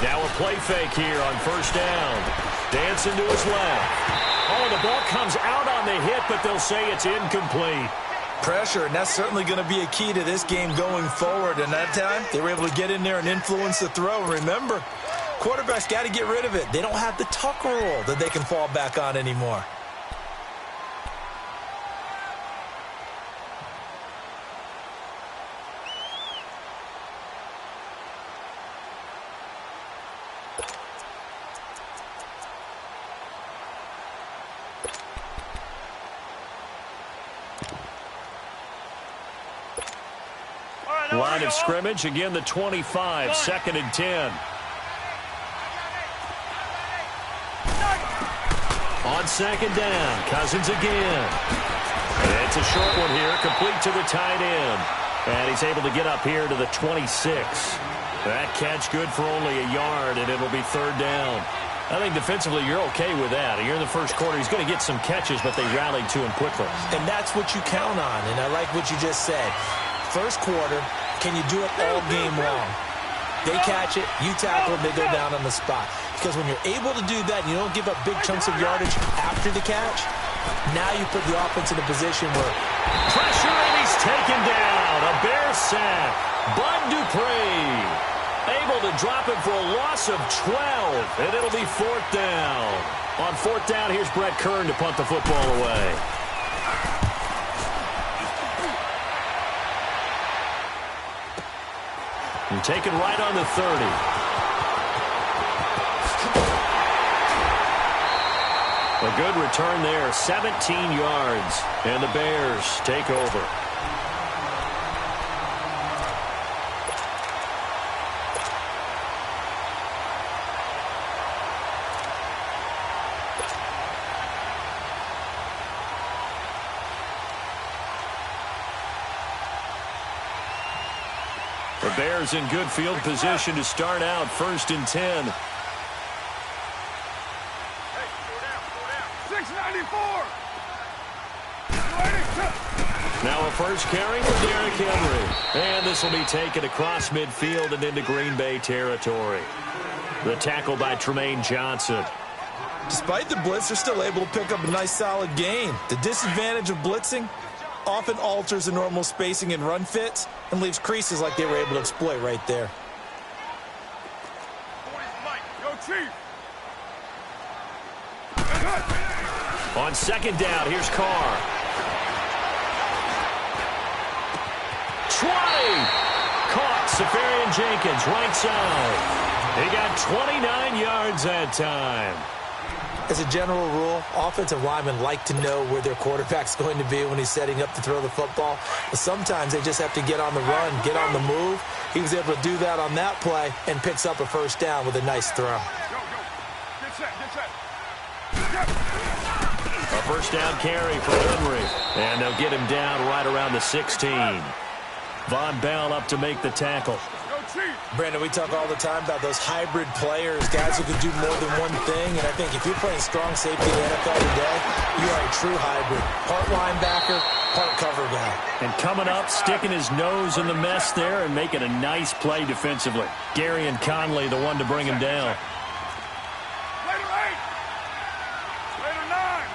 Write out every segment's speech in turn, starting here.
Now a play fake here on first down. Dancing to his left. Oh, the ball comes out on the hit, but they'll say it's incomplete. Pressure, and that's certainly going to be a key to this game going forward. And that time, they were able to get in there and influence the throw. Remember, quarterbacks got to get rid of it. They don't have the Tucker rule that they can fall back on anymore. Line of scrimmage, again the 25, 2nd and 10. On 2nd down, Cousins again. It's a short one here, complete to the tight end. And he's able to get up here to the 26. That catch good for only a yard, and it'll be 3rd down. I think defensively you're okay with that. Here in the first quarter, he's going to get some catches, but they rallied to him quickly. And that's what you count on, and I like what you just said. First quarter, can you do it all game long? They catch it, you tackle them, they go down on the spot. Because when you're able to do that and you don't give up big chunks of yardage after the catch, now you put the offense in a position where... Pressure, and he's taken down. A Bear sack. Bud Dupree able to drop him for a loss of 12, and it'll be 4th down. On 4th down, here's Brett Kern to punt the football away. And taken right on the 30. A good return there, 17 yards, and the Bears take over. The Bears in good field position to start out 1st and 10. Hey, 694. Now a first carry for Derrick Henry. And this will be taken across midfield and into Green Bay territory. The tackle by Tremaine Johnson. Despite the blitz, they're still able to pick up a nice solid gain. The disadvantage of blitzing often alters the normal spacing and run fits and leaves creases like they were able to exploit right there. Yo, Chief. On 2nd down, here's Carr. 20! Caught, Safarian Jenkins, right side. He got 29 yards that time. As a general rule, offensive linemen like to know where their quarterback's going to be when he's setting up to throw the football. But sometimes they just have to get on the run, get on the move. He was able to do that on that play and picks up a 1st down with a nice throw. Get set, get set. A 1st down carry for Henry. And they'll get him down right around the 16. Von Bell up to make the tackle. Brandon, we talk all the time about those hybrid players, guys who can do more than one thing. And I think if you're playing strong safety in the NFL today, you are a true hybrid. Part linebacker, part cover guy. And coming up, sticking his nose in the mess there and making a nice play defensively. Gary and Conley, the one to bring him down. Later 8. Later 9.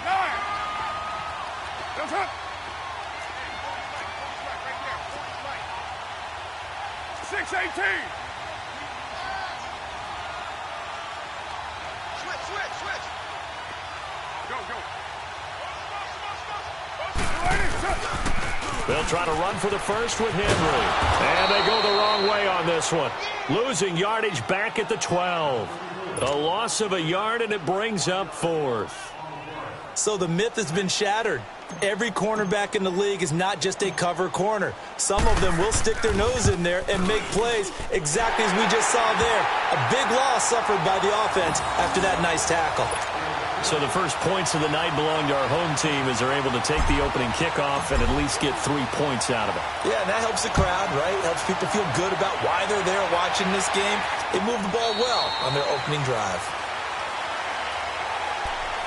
That's up. 6-18. Switch. Go. They'll try to run for the first with Henry. And they go the wrong way on this one. Losing yardage back at the 12. A loss of a yard, and it brings up 4th. So the myth has been shattered. Every cornerback in the league is not just a cover corner. Some of them will stick their nose in there and make plays exactly as we just saw there. A big loss suffered by the offense after that nice tackle. So the first points of the night belong to our home team as they're able to take the opening kickoff and at least get 3 points out of it. Yeah, and that helps the crowd, right? Helps people feel good about why they're there watching this game. They moved the ball well on their opening drive.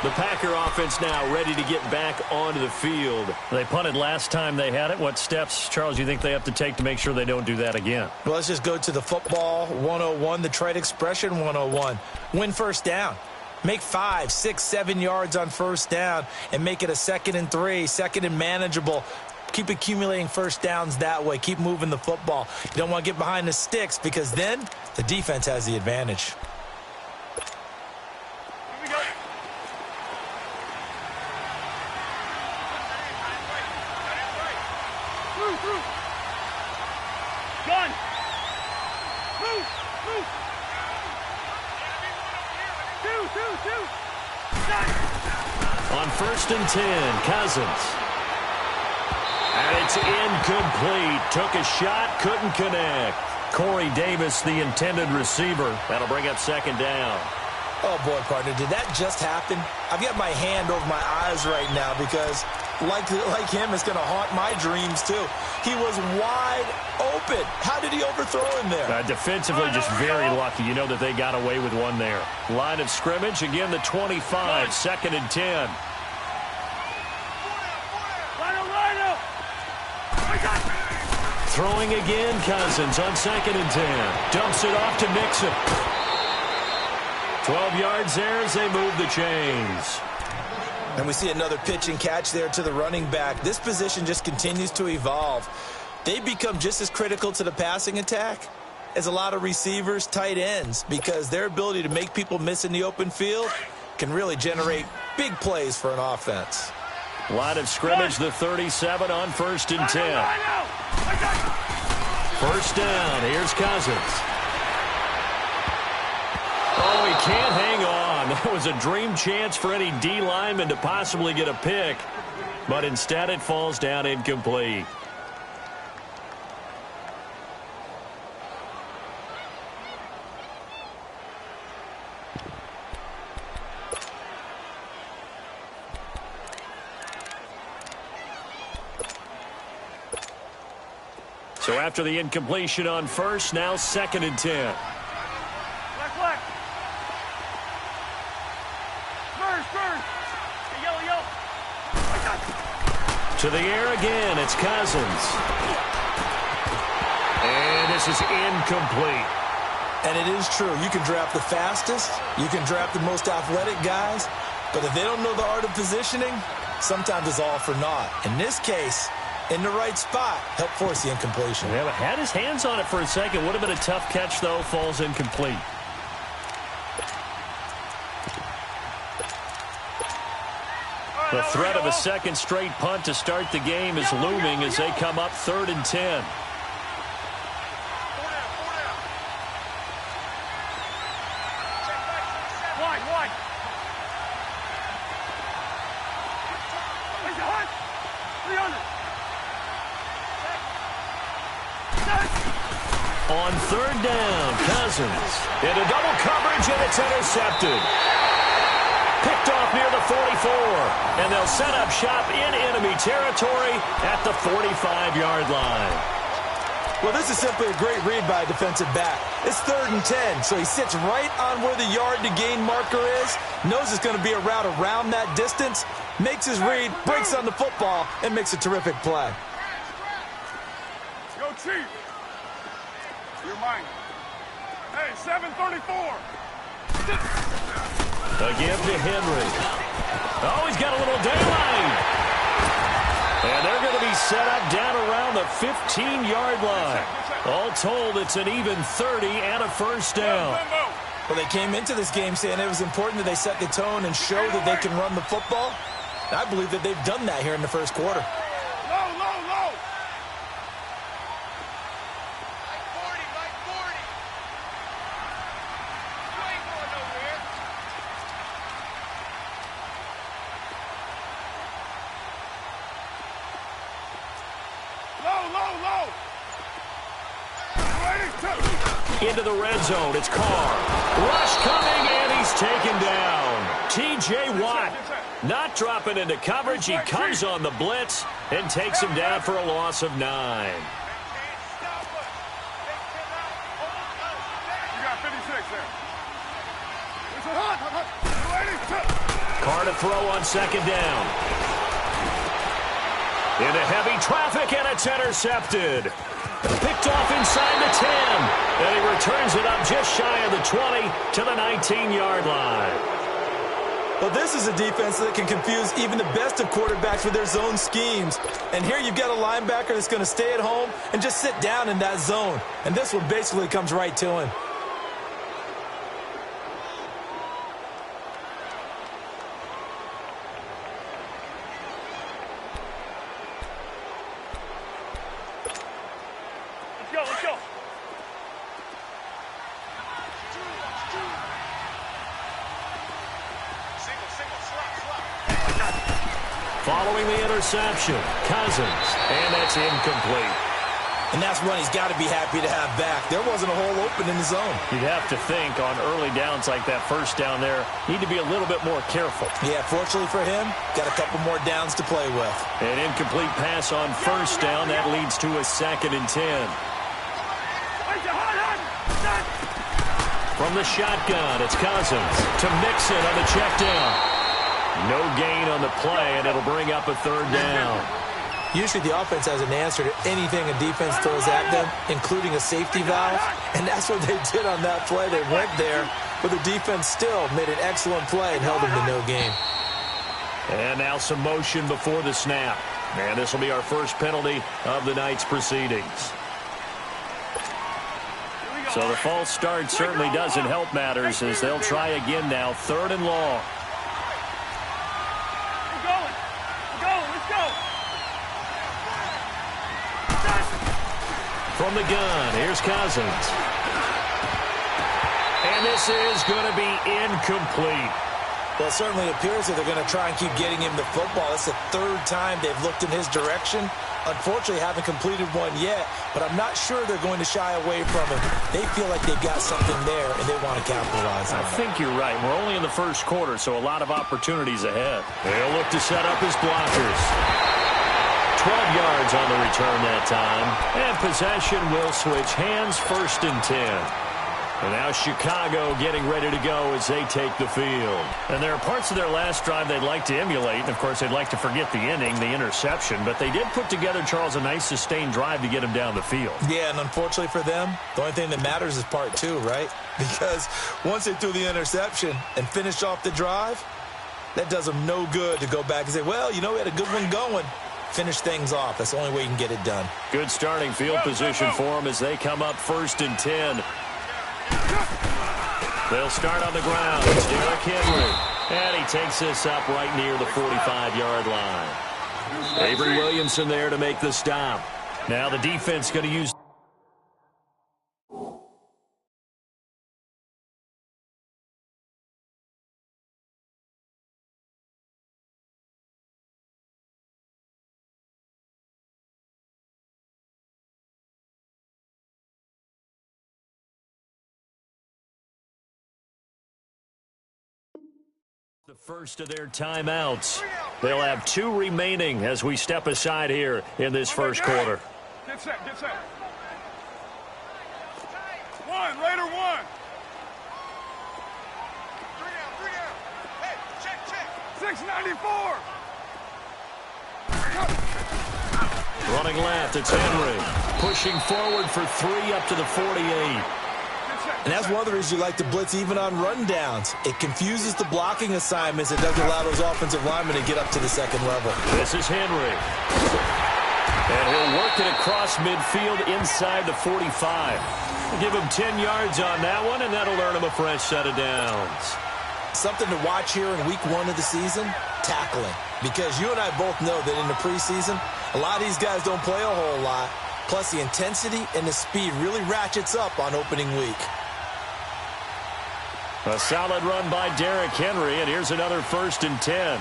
The Packer offense now ready to get back onto the field. They punted last time they had it. What steps, Charles, you think they have to take to make sure they don't do that again? Well, let's just go to the football 101, the trade expression 101. Win first down. Make 5, 6, 7 yards on first down and make it a 2nd and 3, 2nd and manageable. Keep accumulating first downs that way. Keep moving the football. You don't want to get behind the sticks because then the defense has the advantage. Gun! Move! Move! Two! On 1st and 10, Cousins. And it's incomplete. Took a shot, couldn't connect. Corey Davis, the intended receiver. That'll bring up 2nd down. Oh, boy, partner, did that just happen? I've got my hand over my eyes right now because, like him, it's going to haunt my dreams, too. He was wide open. How did he overthrow him there? Defensively, just very lucky. You know that they got away with one there. Line of scrimmage, again, the 25, 2nd and 10. Throwing again, Cousins on 2nd and 10. Dumps it off to Nixon. 12 yards there as they move the chains. And we see another pitch and catch there to the running back. This position just continues to evolve. They become just as critical to the passing attack as a lot of receivers, tight ends, because their ability to make people miss in the open field can really generate big plays for an offense. Line of scrimmage, the 37 on 1st and 10. First down, here's Cousins. Oh, he can't hang on. That was a dream chance for any D lineman to possibly get a pick, but instead it falls down incomplete. So after the incompletion on 1st, now 2nd and 10. Black. Burns. Yellow. To the air again, it's Cousins. And this is incomplete. And it is true. You can draft the fastest. You can draft the most athletic guys. But if they don't know the art of positioning, sometimes it's all for naught. In this case, in the right spot, help force the incompletion. Yeah, but had his hands on it for a second. Would have been a tough catch, though. Falls incomplete. The threat of a second straight punt to start the game is looming as they come up 3rd and 10. Wide. On 3rd down, Cousins into double coverage, and it's intercepted. Picked off near the 44, and they'll set up shop in enemy territory at the 45-yard line. Well, this is simply a great read by a defensive back. It's 3rd and 10, so he sits right on where the yard-to-gain marker is, knows it's going to be a route around that distance, makes his read, breaks on the football, and makes a terrific play. Go, Chief. You're mine. Hey, 734. A give to Henry. Oh, he's got a little daylight. And they're going to be set up down around the 15-yard line. All told, it's an even 30 and a first down. Well, they came into this game saying it was important that they set the tone and show that they can run the football. And I believe that they've done that here in the first quarter. Low. Like 40. You ain't going nowhere. Low. Into the red zone, it's Carr. Rush coming, and he's taken down. T.J. Watt not dropping into coverage. He comes on the blitz and takes him down for a loss of 9. You got 56 there. Carr to throw on second down. Into heavy traffic, and it's intercepted. Picked off inside the 10. And he returns it up just shy of the 20 to the 19-yard line. Well, this is a defense that can confuse even the best of quarterbacks with their zone schemes. And here you've got a linebacker that's going to stay at home and just sit down in that zone. And this one basically comes right to him. Let's go. Following the interception, Cousins, and that's incomplete. And that's one he's got to be happy to have back. There wasn't a hole open in the zone. You'd have to think on early downs like that first down there, need to be a little bit more careful. Yeah, fortunately for him, got a couple more downs to play with. An incomplete pass on first down. That leads to a 2nd and 10. From the shotgun, it's Cousins to Mixon on the check down. No gain on the play, and it'll bring up a 3rd down. Usually the offense has an answer to anything a defense throws at them, including a safety valve, and that's what they did on that play. They went there, but the defense still made an excellent play and held them to no gain. And now some motion before the snap. And this will be our first penalty of the night's proceedings. So the false start certainly doesn't help matters as they'll try again now. 3rd and long. From the gun, here's Cousins. And this is going to be incomplete. Well, it certainly appears that they're going to try and keep getting him the football. It's the 3rd time they've looked in his direction. Unfortunately, haven't completed one yet, but I'm not sure they're going to shy away from him. They feel like they've got something there, and they want to capitalize on it. I think you're right. We're only in the first quarter, so a lot of opportunities ahead. They'll look to set up his blockers. 12 yards on the return that time. And possession will switch hands, 1st and 10. And now Chicago getting ready to go as they take the field. And there are parts of their last drive they'd like to emulate. And, of course, they'd like to forget the inning, the interception. But they did put together, Charles, a nice sustained drive to get him down the field. Yeah, and unfortunately for them, the only thing that matters is part 2, right? Because once they threw the interception and finished off the drive, that does them no good to go back and say, well, you know, we had a good one going. Finish things off. That's the only way you can get it done. Good starting field position for them as they come up 1st and 10. They'll start on the ground. It's Derrick Henry. And he takes this up right near the 45-yard line. Avery Williamson there to make the stop. Now the defense going to use... the first of their timeouts. They'll have 2 remaining as we step aside here in this first quarter. Get set. One, Raider 1. 3 down. Hey, check. 694. Running left, it's Henry. Pushing forward for 3 up to the 48. And that's one of the reasons you like to blitz even on rundowns. It confuses the blocking assignments. It doesn't allow those offensive linemen to get up to the second level. This is Henry. And he'll work it across midfield inside the 45. Give him 10 yards on that one, and that'll earn him a fresh set of downs. Something to watch here in week 1 of the season, tackling. Because you and I both know that in the preseason, a lot of these guys don't play a whole lot. Plus, the intensity and the speed really ratchets up on opening week. A solid run by Derrick Henry, and here's another 1st and 10.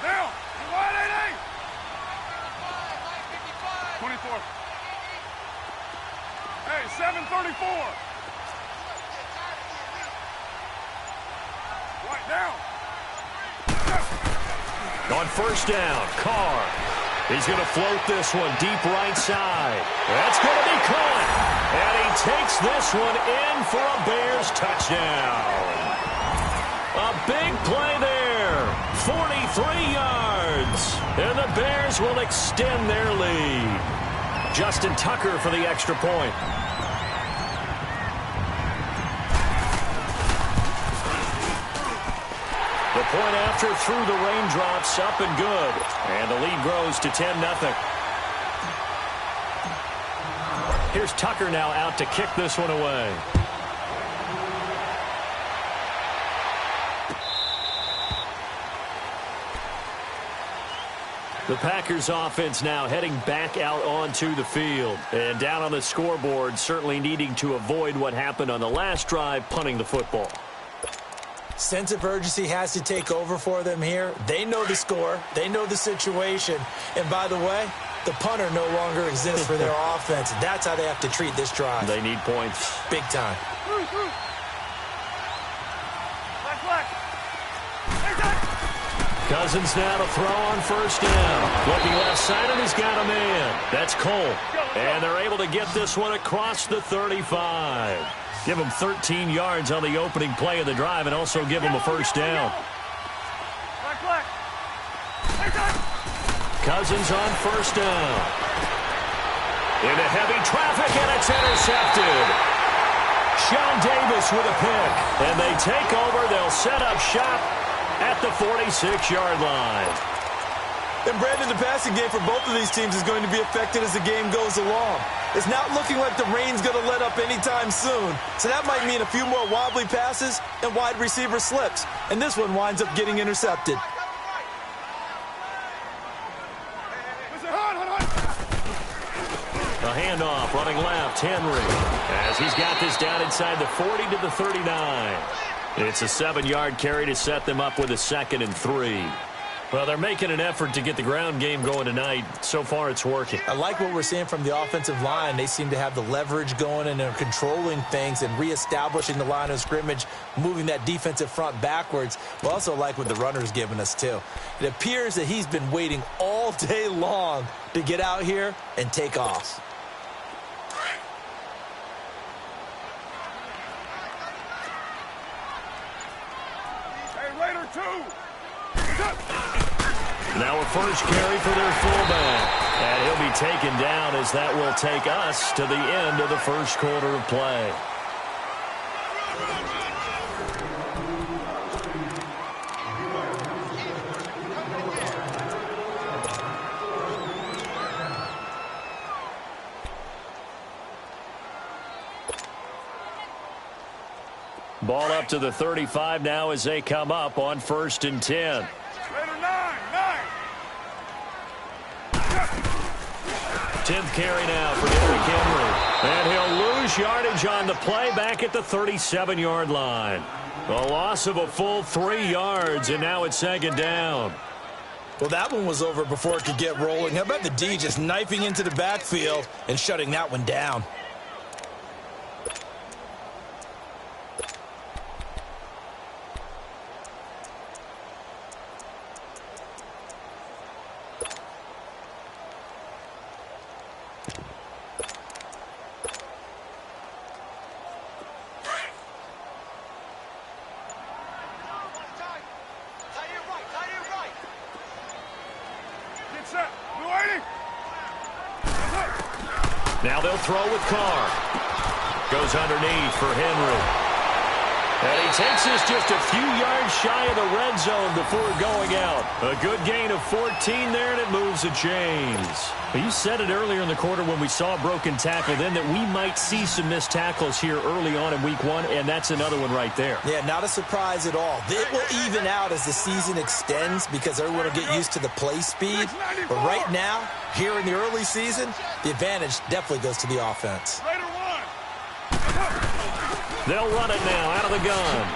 Down. Wide 88. 24. Hey, 734. Right down. On first down, Carr. He's going to float this one deep right side. That's going to be caught. And he takes this one in for a Bears touchdown. A big play there. 43 yards. And the Bears will extend their lead. Justin Tucker for the extra point. The point after through the raindrops, up and good. And the lead grows to 10-0. Here's Tucker now out to kick this one away. The Packers offense now heading back out onto the field. And down on the scoreboard, certainly needing to avoid what happened on the last drive, punting the football. Sense of urgency has to take over for them here. They know the score. They know the situation. And by the way, the punter no longer exists for their offense. That's how they have to treat this drive. They need points. Big time. Cousins now to throw on first down. Looking left side, and he's got a man. That's Cole. And they're able to get this one across the 35. Give him 13 yards on the opening play of the drive and also give him a first down. Cousins on first down. Into heavy traffic, and it's intercepted. Sean Davis with a pick. And they take over. They'll set up shop at the 46-yard line. And, Brandon, the passing game for both of these teams is going to be affected as the game goes along. It's not looking like the rain's going to let up anytime soon. So that might mean a few more wobbly passes and wide receiver slips. And this one winds up getting intercepted. A handoff running left, Henry. As he's got this down inside the 40 to the 39. It's a 7-yard carry to set them up with a 2nd and 3. Well, they're making an effort to get the ground game going tonight. So far, it's working. I like what we're seeing from the offensive line. They seem to have the leverage going, and they're controlling things and reestablishing the line of scrimmage, moving that defensive front backwards. We also like what the runner's giving us, too. It appears that he's been waiting all day long to get out here and take off. Now a first carry for their fullback. And he'll be taken down as that will take us to the end of the first quarter of play. Ball up to the 35 now as they come up on 1st and 10. 10th carry now for Derrick Henry. And he'll lose yardage on the play back at the 37-yard line. A loss of a full 3 yards, and now it's 2nd down. Well, that one was over before it could get rolling. How about the D just knifing into the backfield and shutting that one down? Now they'll throw with Carr. Goes underneath for Henry. And he takes this just a few yards shy of the red zone before going out. A good gain of 14 there, and it moves the chains. Well, you said it earlier in the quarter when we saw a broken tackle then that we might see some missed tackles here early on in week 1, and that's another one right there. Yeah, not a surprise at all. It will even out as the season extends because everyone will get used to the play speed. But right now, here in the early season, the advantage definitely goes to the offense. They'll run it now out of the gun.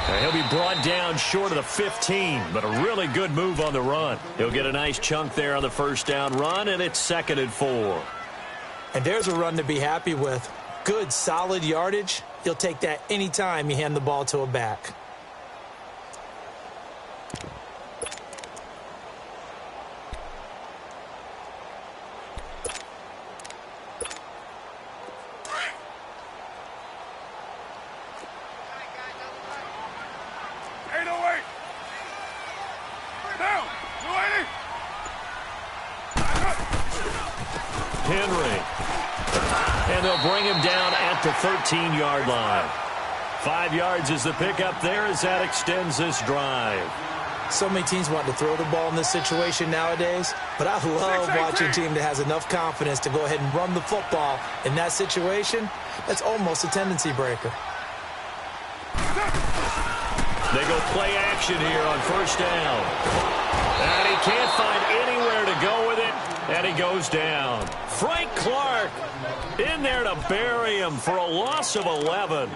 And he'll be brought down short of the 15, but a really good move on the run. He'll get a nice chunk there on the first down run, and it's 2nd and 4. And there's a run to be happy with. Good, solid yardage. You'll take that anytime you hand the ball to a back. Henry. And they'll bring him down at the 13-yard line. 5 yards is the pickup there as that extends this drive. So many teams want to throw the ball in this situation nowadays, but I love watching a team that has enough confidence to go ahead and run the football in that situation. That's almost a tendency breaker. They go play action here on first down. And he can't find anywhere to go with it, and he goes down. Frank Clark in there to bury him for a loss of 11.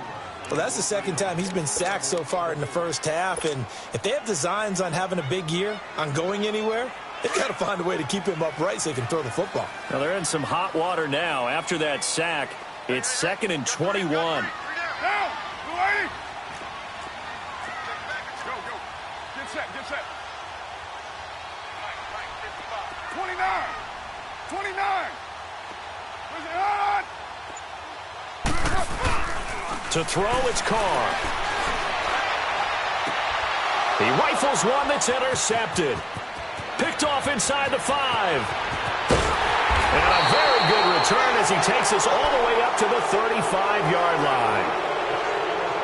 Well, that's the second time he's been sacked so far in the first half, and if they have designs on having a big year, on going anywhere, they've got to find a way to keep him upright so they can throw the football. Now they're in some hot water now. After that sack, it's 2nd and 21. Down. 280. Go. Get set. 29. 29. Where's it on? To throw, it's Carr. He rifles one that's intercepted. Picked off inside the 5. And a very good return as he takes us all the way up to the 35-yard line.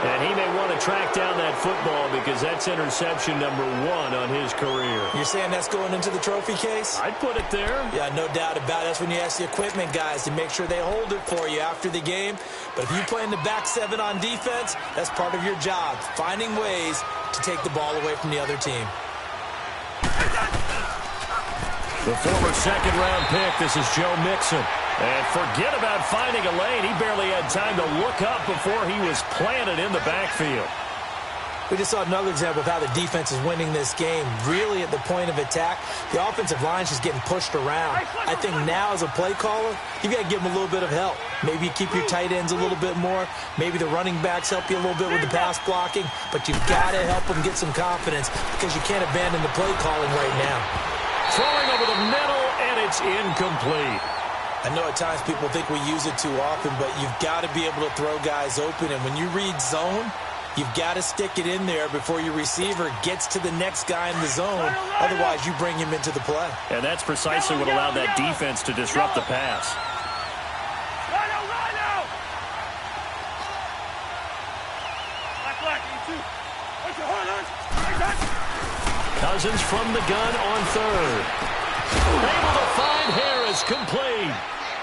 And he may want to track down that football because that's interception number 1 on his career. You're saying that's going into the trophy case? I'd put it there. Yeah, no doubt about it. That's when you ask the equipment guys to make sure they hold it for you after the game. But if you play in the back 7 on defense, that's part of your job, finding ways to take the ball away from the other team. The former second-round pick, this is Joe Mixon. And forget about finding a lane. He barely had time to look up before he was planted in the backfield. We just saw another example of how the defense is winning this game. Really at the point of attack, the offensive line's just getting pushed around. I think now as a play caller, you got to give them a little bit of help. Maybe you keep your tight ends a little bit more. Maybe the running backs help you a little bit with the pass blocking. But you've got to help them get some confidence because you can't abandon the play calling right now. Throwing over the middle, and it's incomplete. I know at times people think we use it too often, but you've got to be able to throw guys open. And when you read zone, you've got to stick it in there before your receiver gets to the next guy in the zone. Otherwise, you bring him into the play. And that's precisely what allowed that defense to disrupt the pass. Cousins from the gun on third. Able to find Harris, complete.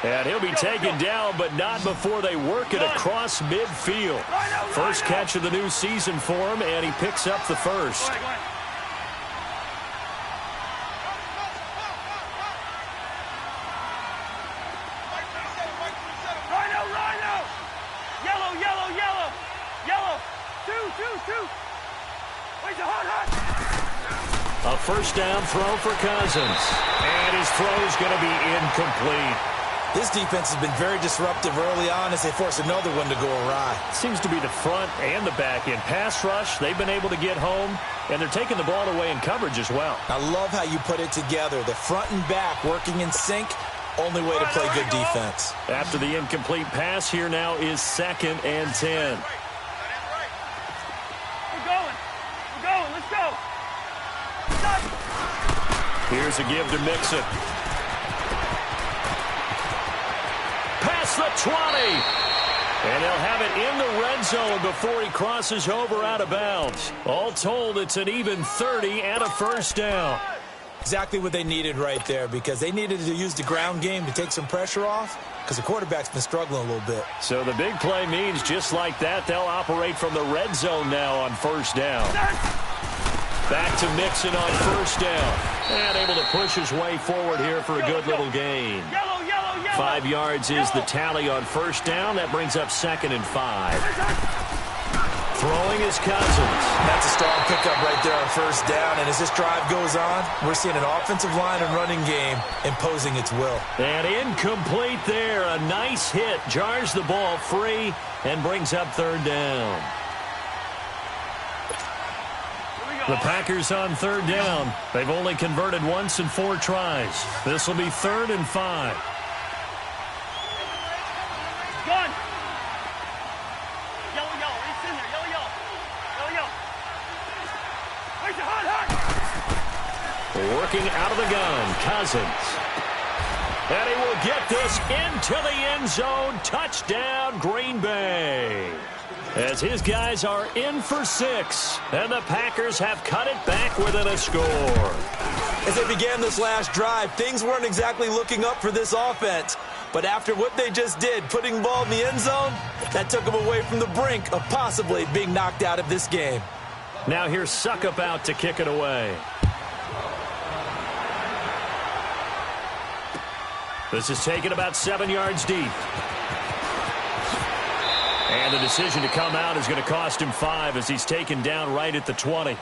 And he'll be taken down, but not before they work it across midfield. First catch of the new season for him, and he picks up the first. A first down throw for Cousins. And his throw is going to be incomplete. This defense has been very disruptive early on as they force another one to go awry. Seems to be the front and the back end. Pass rush, they've been able to get home, and they're taking the ball away in coverage as well. I love how you put it together. The front and back working in sync, only way to play good defense. After the incomplete pass, here now is 2nd and 10. Let's go. Here's a give to Mixon. Past the 20. And they'll have it in the red zone before he crosses over out of bounds. All told, it's an even 30 and a first down. Exactly what they needed right there because they needed to use the ground game to take some pressure off because the quarterback's been struggling a little bit. So the big play means just like that, they'll operate from the red zone now on first down. Back to Mixon on first down. And able to push his way forward here for a good little gain. 5 yards is the tally on first down. That brings up 2nd and 5. Throwing is Cousins. That's a strong pickup right there on first down. And as this drive goes on, we're seeing an offensive line and running game imposing its will. And incomplete there. A nice hit. Jars the ball free and brings up third down. The Packers on third down. They've only converted once in 4 tries. This will be 3rd and 5. Gun. Yellow. It's in there. Yellow. Wait, hot. Working out of the gun, Cousins. And he will get this into the end zone. Touchdown, Green Bay. As his guys are in for 6, and the Packers have cut it back within a score. As they began this last drive, things weren't exactly looking up for this offense. But after what they just did, putting the ball in the end zone, that took them away from the brink of possibly being knocked out of this game. Now here's Suckup out to kick it away. This is taken about 7 yards deep. And the decision to come out is going to cost him 5 as he's taken down right at the 20.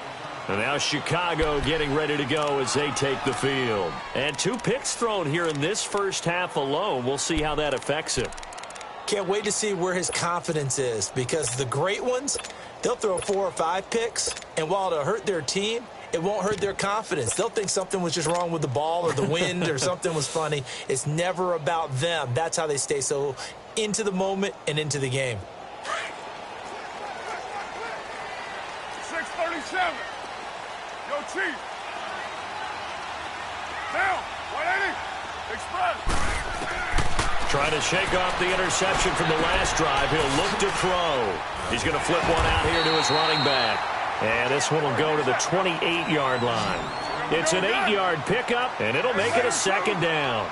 And now Chicago getting ready to go as they take the field. And 2 picks thrown here in this first half alone. We'll see how that affects him. Can't wait to see where his confidence is, because the great ones, they'll throw 4 or 5 picks, and while it'll hurt their team, it won't hurt their confidence. They'll think something was just wrong with the ball or the wind or something was funny. It's never about them. That's how they stay so into the moment and into the game. 637. Yo, Chief. Down. 180. Express. Trying to shake off the interception from the last drive. He'll look to throw. He's going to flip one out here to his running back. And this one will go to the 28-yard line. It's an 8-yard pickup, and it'll make it a 2nd down.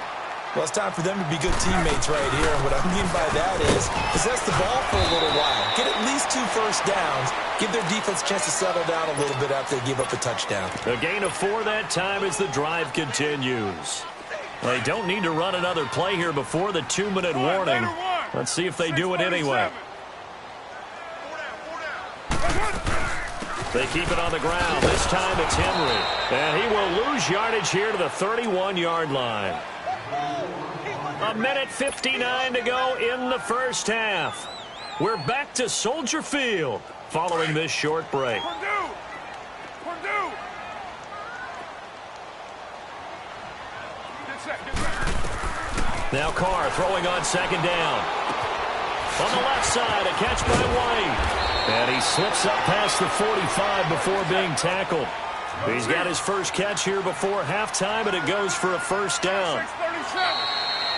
Well, it's time for them to be good teammates right here. And what I mean by that is possess the ball for a little while. Get at least 2 first downs. Give their defense a chance to settle down a little bit after they give up a touchdown. A gain of 4 that time as the drive continues. They don't need to run another play here before the 2-minute warning. Let's see if they do it anyway. They keep it on the ground. This time it's Henry. And he will lose yardage here to the 31-yard line. 1:59 to go in the first half. We're back to Soldier Field following this short break. Now Carr throwing on 2nd down. On the left side, a catch by White. And he slips up past the 45 before being tackled. He's got his first catch here before halftime, and it goes for a 1st down.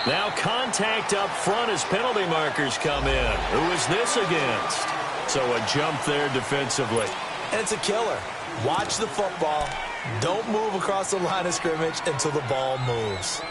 Now contact up front as penalty markers come in. Who is this against? So a jump there defensively. And it's a killer. Watch the football. Don't move across the line of scrimmage until the ball moves.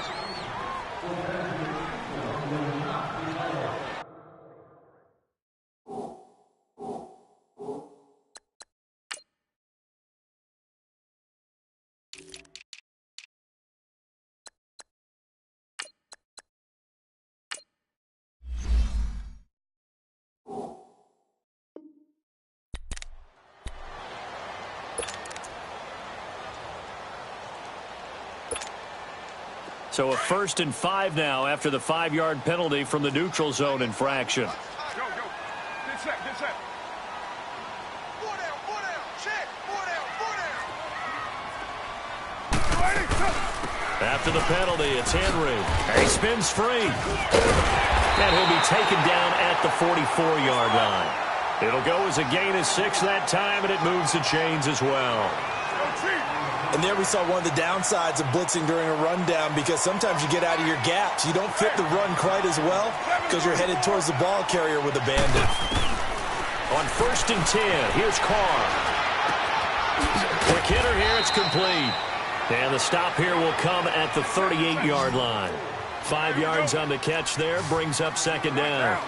So a 1st and 5 now after the 5-yard penalty from the neutral zone infraction. Go. Get set. Four down. Check. Four down. After the penalty, it's Henry. He spins free. And he'll be taken down at the 44-yard line. It'll go as a gain of 6 that time, and it moves the chains as well. And there we saw one of the downsides of blitzing during a rundown, because sometimes you get out of your gaps. You don't fit the run quite as well because you're headed towards the ball carrier with a bandit. On 1st and 10, here's Carr. Quick hitter here, it's complete. And the stop here will come at the 38-yard line. 5 yards on the catch there, brings up 2nd down.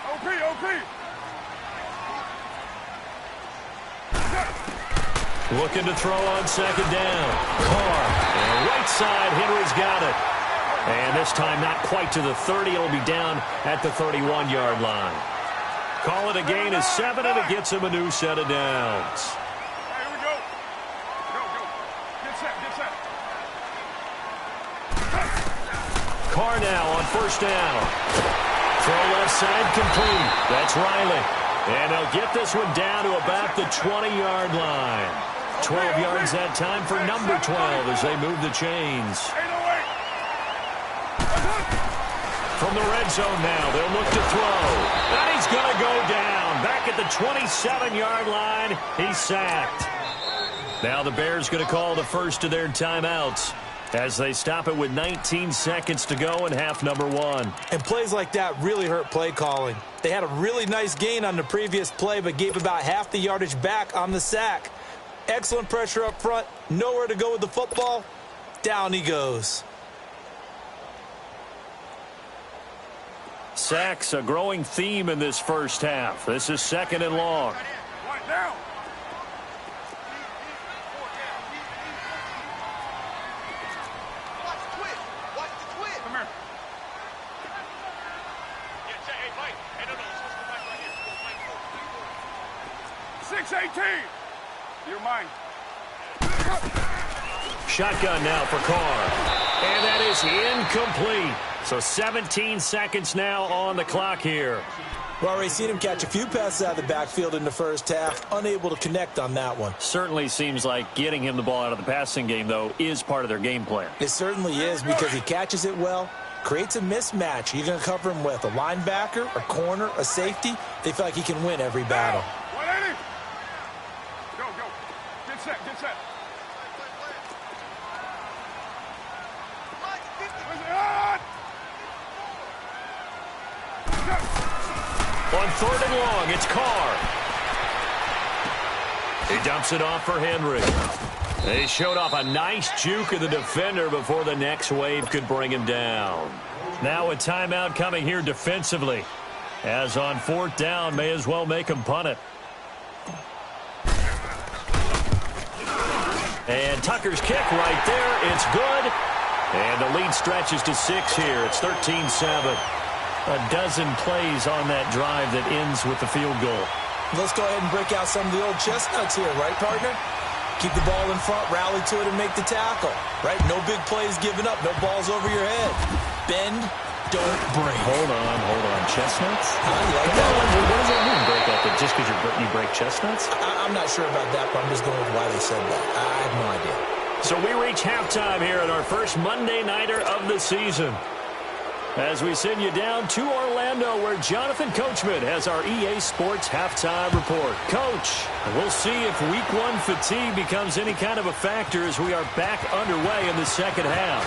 OP. Looking to throw on 2nd down. Carr. And right side, Henry's got it. And this time not quite to the 30. It'll be down at the 31-yard line. Call it a gain of 7, and it gets him a new set of downs. Here we go. Go. Get set. Carr now on 1st down. Throw left side complete. That's Riley. And they'll get this one down to about the 20-yard line. 12 yards that time for number 12 as they move the chains. From the red zone now, they'll look to throw. And he's going to go down. Back at the 27-yard line, he's sacked. Now the Bears going to call the first of their timeouts as they stop it with 19 seconds to go in half number 1. And plays like that really hurt play calling. They had a really nice gain on the previous play, but gave about half the yardage back on the sack. Excellent pressure up front. Nowhere to go with the football. Down he goes. Sacks, a growing theme in this first half. This is 2nd and long. Right down. Watch the twist. Come here. 6-18. You're mine. Shotgun now for Carr. And that is incomplete. So 17 seconds now on the clock here. We've already seen him catch a few passes out of the backfield in the first half. Unable to connect on that one. Certainly seems like getting him the ball out of the passing game, though, is part of their game plan. It certainly is because he catches it well, creates a mismatch. You're going to cover him with a linebacker, a corner, a safety. They feel like he can win every battle. 180. Go, go. Get set, get set. On 3rd and long, it's Carr. He dumps it off for Henry. They showed off a nice juke of the defender before the next wave could bring him down. Now a timeout coming here defensively. As on 4th down, may as well make him punt it. And Tucker's kick right there. It's good. And the lead stretches to 6 here. It's 13-7. A dozen plays on that drive that ends with the field goal. Let's go ahead and break out some of the old chestnuts here, right, partner? Keep the ball in front, rally to it, and make the tackle, right? No big plays given up, no balls over your head. Bend, don't break. Hold on. Chestnuts? You like that one? What does that mean, break up? Just because you break chestnuts? I'm not sure about that, but I'm just going with why they said that. I have no idea. So we reach halftime here in our first Monday Nighter of the season. As we send you down to Orlando, where Jonathan Coachman has our EA Sports halftime report. Coach, we'll see if Week 1 fatigue becomes any kind of a factor as we are back underway in the second half.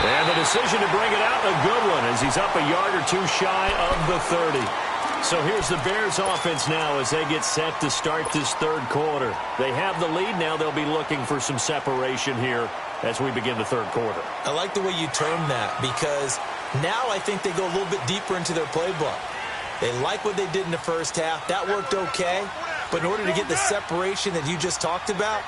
And the decision to bring it out, a good one, as he's up a yard or two shy of the 30. So here's the Bears offense now as they get set to start this 3rd quarter. They have the lead. Now they'll be looking for some separation here as we begin the 3rd quarter. I like the way you term that because now I think they go a little bit deeper into their playbook. They like what they did in the first half. That worked okay. But in order to get the separation that you just talked about,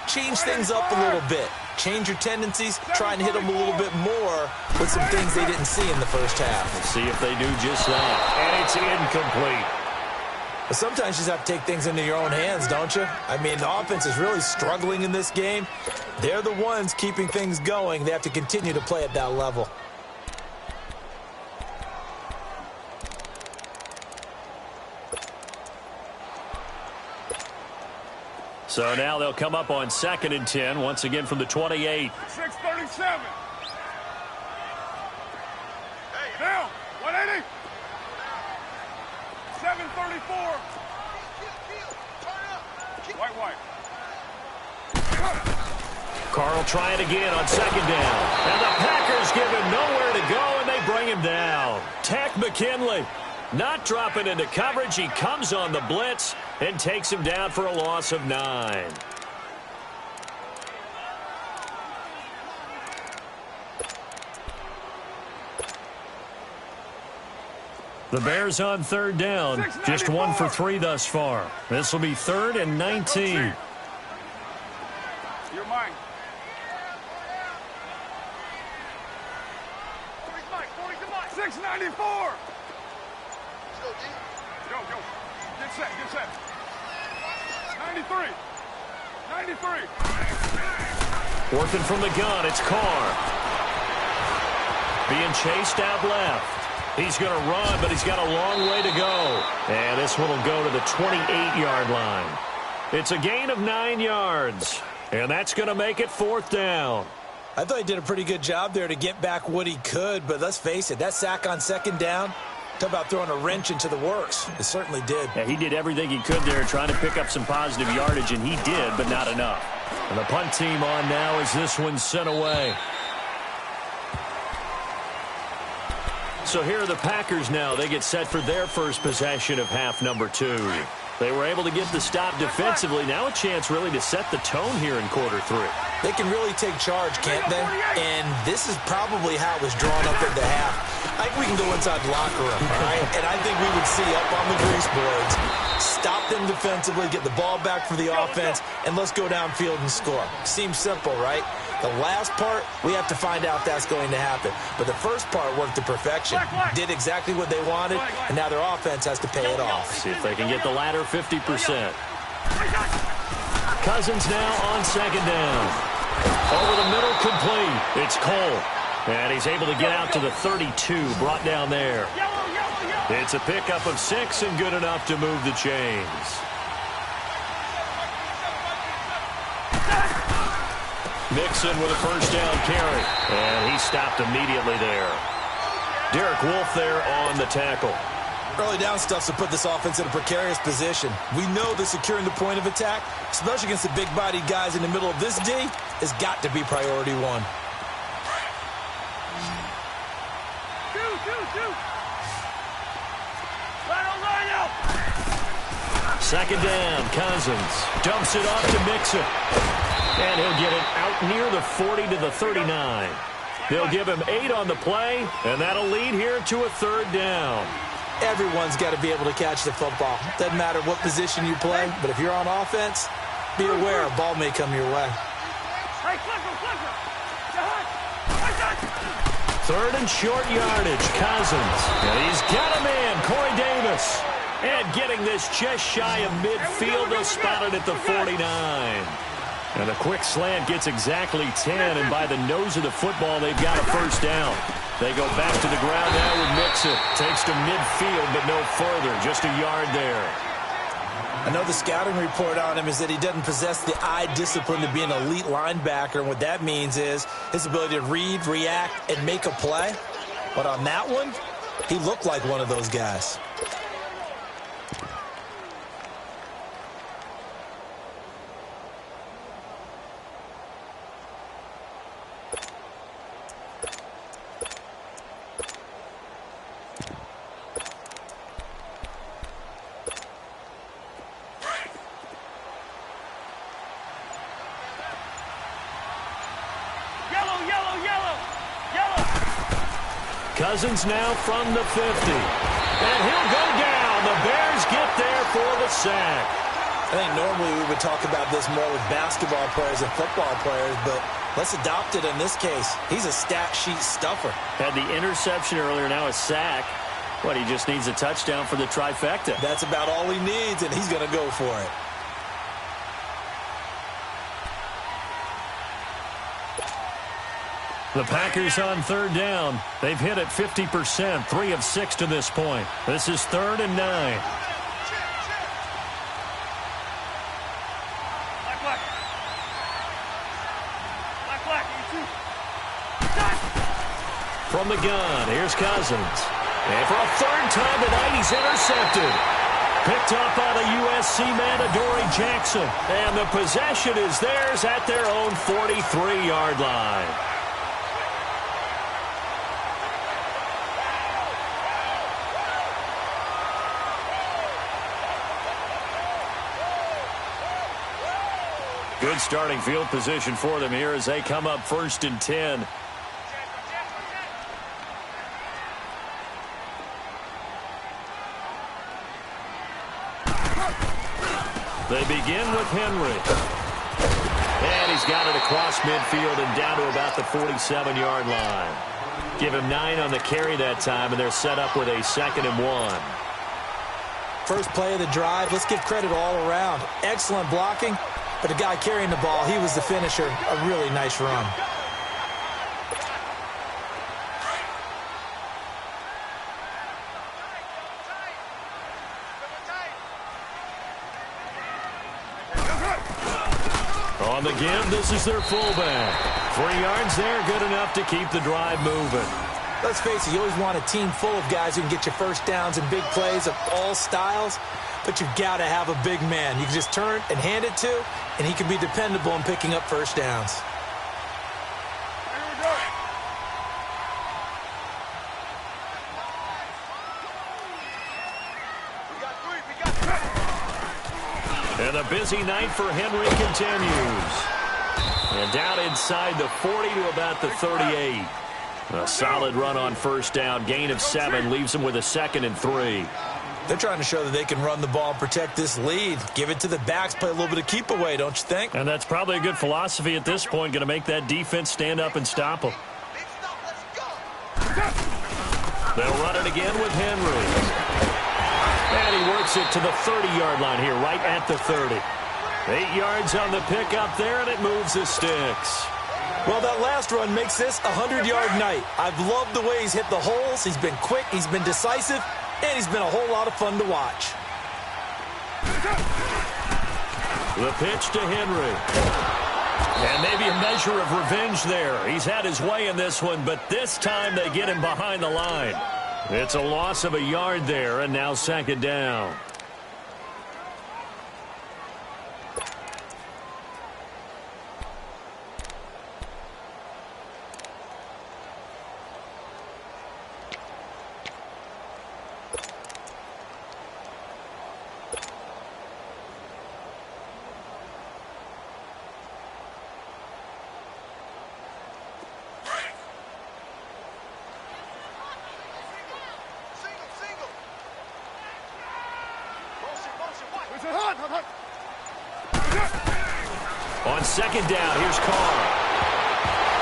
change things up a little bit. Change your tendencies, try and hit them a little bit more with some things they didn't see in the first half. We'll see if they do just that. And it's incomplete. But sometimes you just have to take things into your own hands, don't you? I mean, the offense is really struggling in this game. They're the ones keeping things going. They have to continue to play at that level. So now they'll come up on 2nd and 10, once again from the 28. 6:37. Down. 180. 7:34. White. Carl trying again on 2nd down. And the Packers give him nowhere to go, and they bring him down. Tack McKinley not dropping into coverage. He comes on the blitz and takes him down for a loss of 9. The Bears on 3rd down. Just 1 for 3 thus far. This will be 3rd and 19. You're mine. 694. Go. Get set. 93. 4th and from the gun, it's Carr. Being chased out left. He's going to run, but he's got a long way to go. And this one will go to the 28-yard line. It's a gain of 9 yards. And that's going to make it 4th down. I thought he did a pretty good job there to get back what he could, but let's face it, that sack on 2nd down, Talk about throwing a wrench into the works. It certainly did. Yeah, he did everything he could there trying to pick up some positive yardage, and he did, but not enough. And the punt team on now as this one's sent away. So here are the Packers now. They get set for their first possession of half number 2. They were able to get the stop defensively. Now a chance really to set the tone here in quarter 3. They can really take charge, can't they? And this is probably how it was drawn up in the half. I think we can go inside the locker room, all right? And I think we would see up on the grease boards, stop them defensively, get the ball back for the offense, and let's go downfield and score. Seems simple, right? The last part, we have to find out if that's going to happen. But the first part worked to perfection. Did exactly what they wanted, and now their offense has to pay it off. See if they can get the latter 50%. Cousins now on second down. Over the middle, complete. It's Cole. And he's able to get out to the 32, brought down there. It's a pickup of 6 and good enough to move the chains. Mixon with a first down carry. And he stopped immediately there. Derek Wolfe there on the tackle. Early down stuff to put this offense in a precarious position. We know that securing the point of attack, especially against the big-bodied guys in the middle of this D, has got to be priority 1. Second down, Cousins dumps it off to Mixon. And he'll get it out near the 40 to the 39. They'll give him 8 on the play, and that'll lead here to a third down. Everyone's got to be able to catch the football. Doesn't matter what position you play, but if you're on offense, be aware a ball may come your way. Third and short yardage, Cousins. And he's got a man, Corey Davis. And getting this just shy of midfield, they'll spot it at the 49. And a quick slant gets exactly 10, and by the nose of the football, they've got a first down. They go back to the ground now with Mixon. Takes to midfield, but no further. Just a yard there. I know the scouting report on him is that he doesn't possess the eye discipline to be an elite linebacker. And what that means is his ability to read, react, and make a play. But on that one, he looked like one of those guys. Cousins now from the 50. And he'll go down. The Bears get there for the sack. I think normally we would talk about this more with basketball players and football players, but let's adopt it in this case. He's a stat sheet stuffer. Had the interception earlier, now a sack. What, he just needs a touchdown for the trifecta. That's about all he needs, and he's going to go for it. The Packers on third down. They've hit it 50%, 3 of 6 to this point. This is 3rd and 9. From the gun, here's Cousins. And for a third time tonight, he's intercepted. Picked up by the USC man, Adoree Jackson. And the possession is theirs at their own 43-yard line. Good starting field position for them here as they come up 1st and 10. They begin with Henry. And he's got it across midfield and down to about the 47-yard line. Give him 9 on the carry that time, and they're set up with a 2nd and 1. First play of the drive, let's give credit all around. Excellent blocking. But the guy carrying the ball, he was the finisher. A really nice run. On the give, this is their fullback. 3 yards there, good enough to keep the drive moving. Let's face it, you always want a team full of guys who can get you first downs and big plays of all styles, but you've got to have a big man you can just turn and hand it to, and he can be dependable in picking up first downs. And the busy night for Henry continues. And down inside the 40 to about the 38. A solid run on first down. Gain of 7 leaves them with a 2nd and 3. They're trying to show that they can run the ball and protect this lead. Give it to the backs, play a little bit of keep away, don't you think? And that's probably a good philosophy at this point. Going to make that defense stand up and stop them. They'll run it again with Henry. And he works it to the 30-yard line here, right at the 30. 8 yards on the pickup there, and it moves the sticks. Well, that last run makes this a 100-yard night. I've loved the way he's hit the holes. He's been quick, he's been decisive, and he's been a whole lot of fun to watch. The pitch to Henry. And maybe a measure of revenge there. He's had his way in this one, but this time they get him behind the line. It's a loss of a yard there, and now 2nd down. On 2nd down, here's Carr.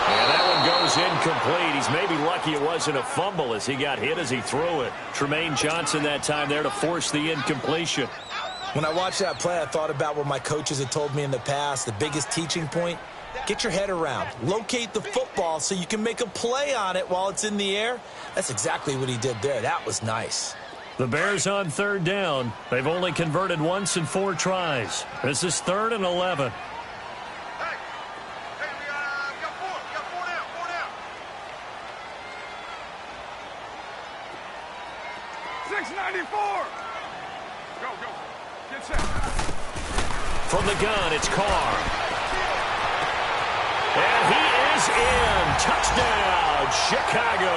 And that one goes incomplete. He's maybe lucky it wasn't a fumble as he got hit as he threw it. Tremaine Johnson that time there to force the incompletion. When I watched that play, I thought about what my coaches had told me in the past. The biggest teaching point, get your head around. Locate the football so you can make a play on it while it's in the air. That's exactly what he did there. That was nice. The Bears on 3rd down. They've only converted once in 4 tries. This is 3rd and 11. We got 4 down. 694. Go. Get set. From the gun, it's Carr. And he is in. Touchdown, Chicago.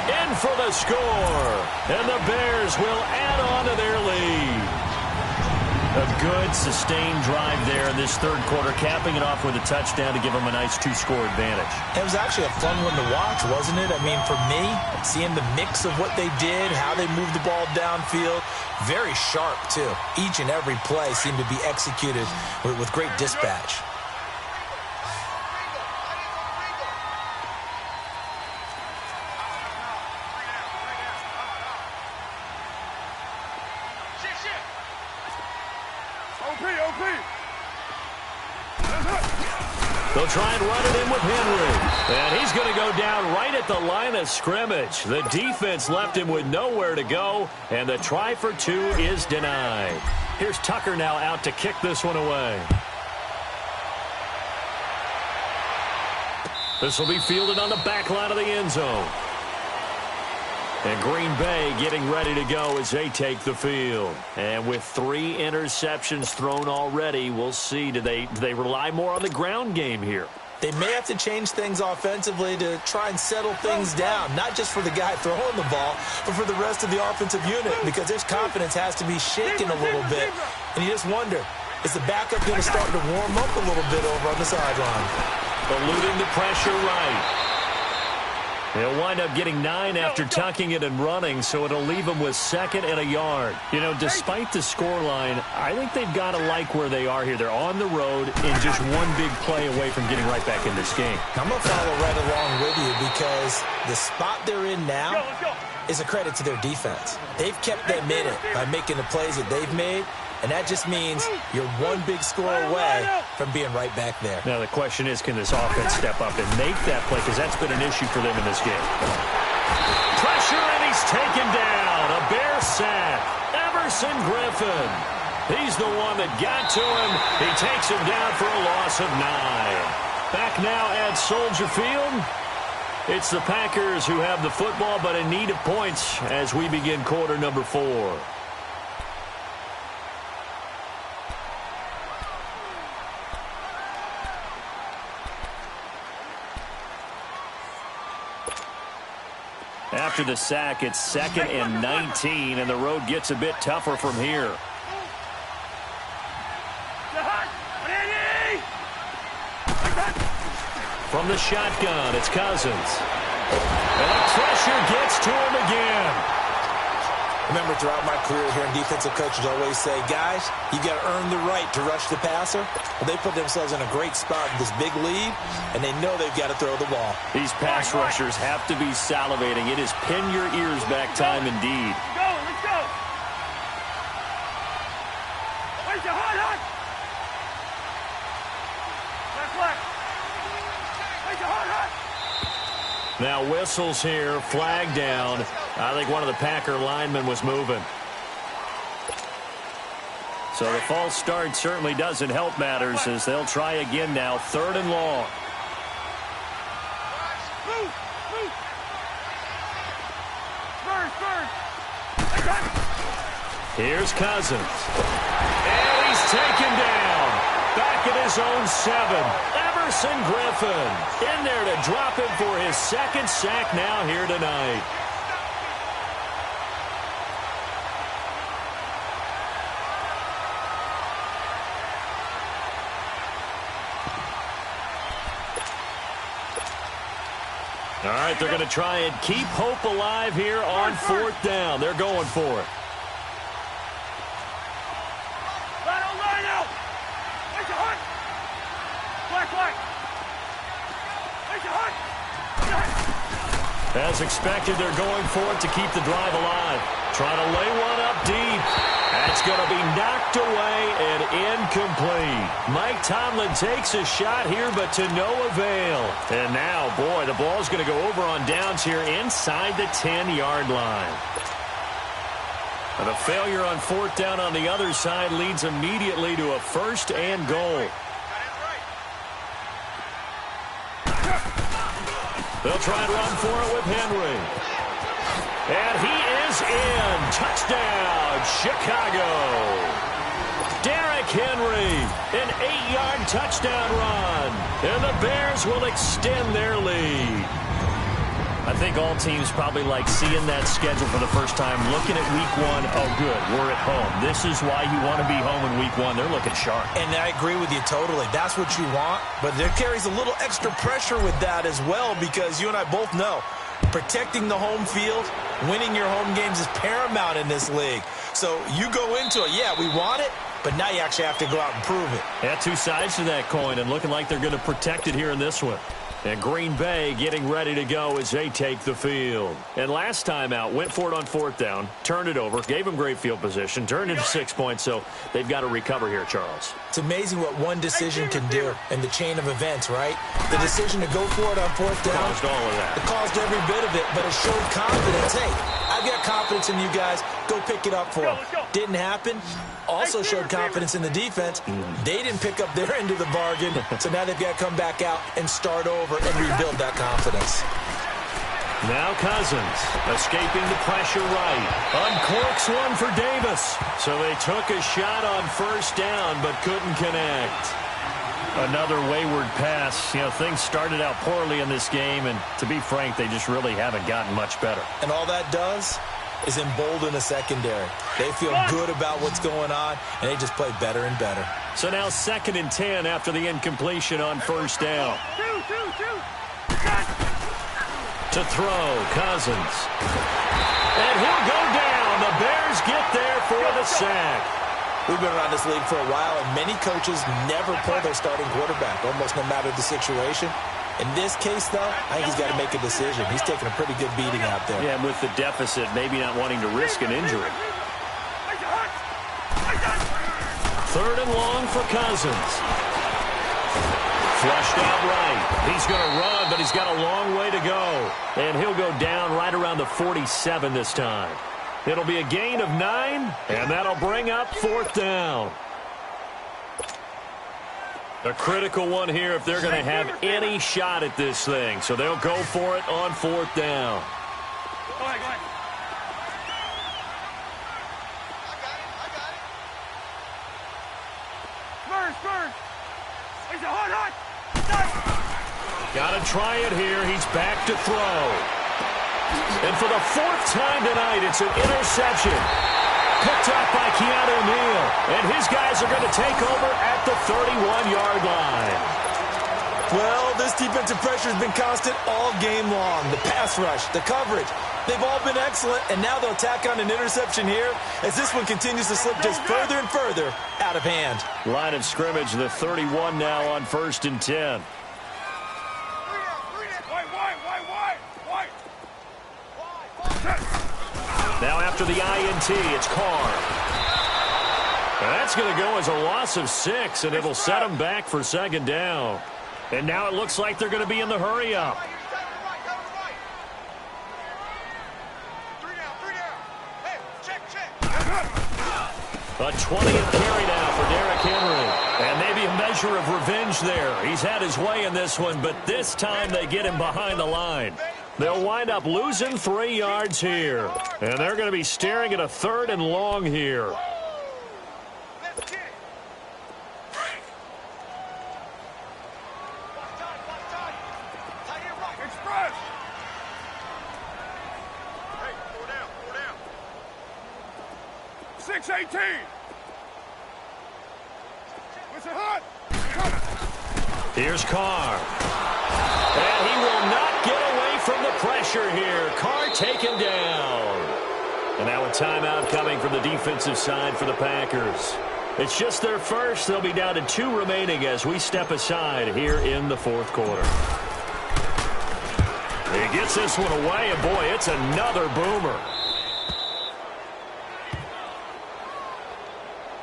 In for the score. And the Bears will add on to their lead. A good, sustained drive there in this 3rd quarter, capping it off with a touchdown to give them a nice 2-score advantage. It was actually a fun one to watch, wasn't it? I mean, for me, seeing the mix of what they did, how they moved the ball downfield, very sharp, too. Each and every play seemed to be executed with great dispatch. They'll try and run it in with Henry. And he's going to go down right at the line of scrimmage. The defense left him with nowhere to go, and the try for 2 is denied. Here's Tucker now out to kick this one away. This will be fielded on the back line of the end zone. And Green Bay getting ready to go as they take the field. And with 3 interceptions thrown already, we'll see. Do they rely more on the ground game here? They may have to change things offensively to try and settle things down, not just for the guy throwing the ball, but for the rest of the offensive unit, because his confidence has to be shaken a little bit. And you just wonder, is the backup going to start to warm up a little bit over on the sideline? Eluding the pressure right. They'll wind up getting 9 after tucking it and running, so it'll leave them with 2nd and a yard. You know, despite the scoreline, I think they've got to like where they are here. They're on the road and just one big play away from getting right back in this game. I'm going to follow right along with you because the spot they're in now is a credit to their defense. They've kept them in it by making the plays that they've made, and that just means you're one big score away from being right back there. Now the question is, can this offense step up and make that play? Because that's been an issue for them in this game. Pressure, and he's taken down. A Bear sack. Everson Griffin. He's the one that got to him. He takes him down for a loss of 9. Back now at Soldier Field. It's the Packers who have the football, but in need of points as we begin quarter number 4. After the sack, it's 2nd and 19, and the road gets a bit tougher from here. From the shotgun, it's Cousins. And the pressure gets to him again. Remember, throughout my career here in defensive coaches always say, guys, you got to earn the right to rush the passer. Well, they put themselves in a great spot with this big lead, and they know they've got to throw the ball. These pass rushers have to be salivating. It is pin your ears back time indeed. Let's go. Where's your hot? Left. Now whistles here, flag down. I think one of the Packer linemen was moving. So the false start certainly doesn't help matters as they'll try again now. 3rd and long. Here's Cousins. And he's taken down. Back at his own 7. Emerson Griffin in there to drop him for his 2nd sack now here tonight. All right, they're going to try and keep hope alive here on 4th down. They're going for it. As expected, they're going for it to keep the drive alive. Trying to lay one up deep. That's going to be knocked away and incomplete. Mike Tomlin takes a shot here, but to no avail. And now, boy, the ball's going to go over on downs here inside the 10-yard line. And a failure on 4th down on the other side leads immediately to a 1st and goal. They'll try and run for it with Henry. And he is in. Touchdown, Chicago. Derrick Henry, an 8-yard touchdown run. And the Bears will extend their lead. I think all teams probably like seeing that schedule for the first time, looking at week 1. Oh, good, we're at home. This is why you want to be home in week 1. They're looking sharp. And I agree with you totally. That's what you want. But there carries a little extra pressure with that as well, because you and I both know protecting the home field, winning your home games is paramount in this league. So you go into it, yeah, we want it, but now you actually have to go out and prove it. Yeah, 2 sides to that coin, and looking like they're going to protect it here in this one. And Green Bay getting ready to go as they take the field. And last time out, went for it on 4th down, turned it over, gave them great field position, turned into 6 points, so they've got to recover here, Charles. It's amazing what one decision can do in the chain of events, right? The decision to go for it on 4th down. Caused all of that. It caused every bit of it, but it showed confidence. Hey, I've got confidence in you guys. Go pick it up for them. Didn't happen. Also showed confidence in the defense. They didn't pick up their end of the bargain, so now they've got to come back out and start over and rebuild that confidence. Now Cousins escaping the pressure right. Uncorks one for Davis. So they took a shot on 1st down but couldn't connect. Another wayward pass. You know, things started out poorly in this game, and to be frank, they just really haven't gotten much better. And all that does is embolden a secondary. They feel good about what's going on, and they just play better and better. So now 2nd and 10 after the incompletion on 1st down. To throw, Cousins. And he'll go down. The Bears get there for the sack. We've been around this league for a while, and many coaches never pull their starting quarterback, almost no matter the situation. In this case, though, I think he's got to make a decision. He's taking a pretty good beating out there. Yeah, and with the deficit, maybe not wanting to risk an injury. 3rd and long for Cousins. Flushed out right. He's going to run, but he's got a long way to go. And he'll go down right around the 47 this time. It'll be a gain of 9, and that'll bring up 4th down. A critical one here if they're going to have any shot at this thing. So they'll go for it on 4th down. Go ahead, go ahead. Spurs. It's a hot. Got to try it here. He's back to throw. And for the 4th time tonight, it's an interception. Picked up by Keanu Neal. And his guys are going to take over at the 31-yard line. Well, this defensive pressure has been constant all game long. The pass rush, the coverage, they've all been excellent, and now they'll tack on an interception here as this one continues to slip just further and further out of hand. Line of scrimmage, the 31 now on 1st and 10. Now after the INT, it's Carr. That's going to go as a loss of 6, and it'll set them back for 2nd down. And now it looks like they're going to be in the hurry-up. A 20th carry now for Derrick Henry. And maybe a measure of revenge there. He's had his way in this one, but this time they get him behind the line. They'll wind up losing 3 yards here. And they're going to be staring at a 3rd and long here. Express. Hey, 4 down. 6-18. What's it hot? Here's Carr. And he will not get away from the pressure here. Carr taken down. And now a timeout coming from the defensive side for the Packers. It's just their first. They'll be down to 2 remaining as we step aside here in the 4th quarter. He gets this one away, and boy, it's another boomer.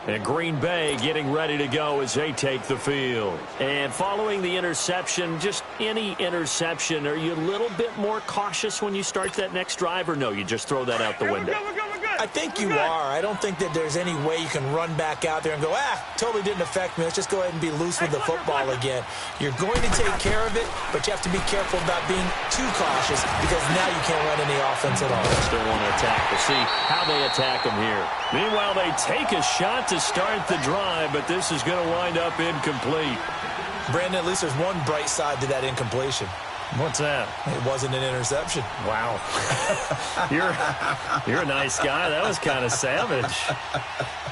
And Green Bay getting ready to go as they take the field. And following the interception, just any interception, are you a little bit more cautious when you start that next drive, or no, you just throw that out the window? We're good. I think you are. I don't think that there's any way you can run back out there and go, totally didn't affect me. Let's just go ahead and be loose with the football again. You're going to take care of it, but you have to be careful about being too cautious because now you can't run any offense at all. Still want to attack. We'll see how they attack them here. Meanwhile, they take a shot to start the drive, but this is going to wind up incomplete. Brandon, at least there's one bright side to that incompletion. What's that? It wasn't an interception. Wow. You're a nice guy. That was kind of savage.